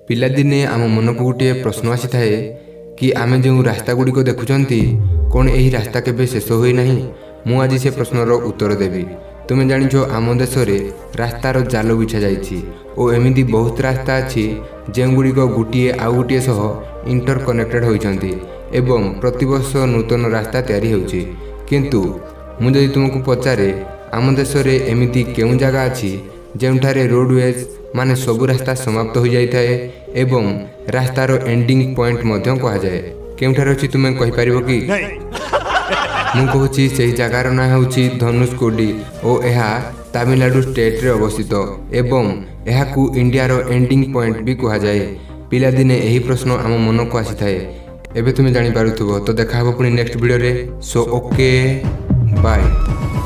पिलादिने आम मन को गोटे प्रश्न आसी थाए कि आमे जो रास्ता गुड़िक देखुंती कौन यही रास्ता केबे शेष होई नहीं। मु आज से प्रश्नर उत्तर देवी। तुम जानिछ आम देश में रास्तार जाल बिछा जाइछि और एमिदी बहुत रास्ता अच्छी जो गुड़िक गोटे आउ गोटे सह इंटर कनेक्टेड होइछंती एवं प्रतिवर्ष नूतन रास्ता तैयारी होउछि। किंतु मु जदि तुमको पचारे आम देश में एमिदी केउं जगह अच्छी जेउठारे रोडवेज माने सबु रास्ता समाप्त हो जाई थाए एवं रास्तार एंडिंग पॉइंट मध्य कहा जाए केउठारे अछि तुमे कहि परिबो कि? मु कहूछि सेही जगार ना होछि धनुषकोडी और यह तमिलनाडु स्टेट रे अवस्थित एवं यहाकू इंडिया रो एंडिंग पॉइंट भी कहा जाए। पिलादिने यही प्रश्न आम मन को आसी थाए। एबे तुमे जानि पारुथबो तो देखा हबो पुनी नेक्स्ट वीडियो रे। So okay bye.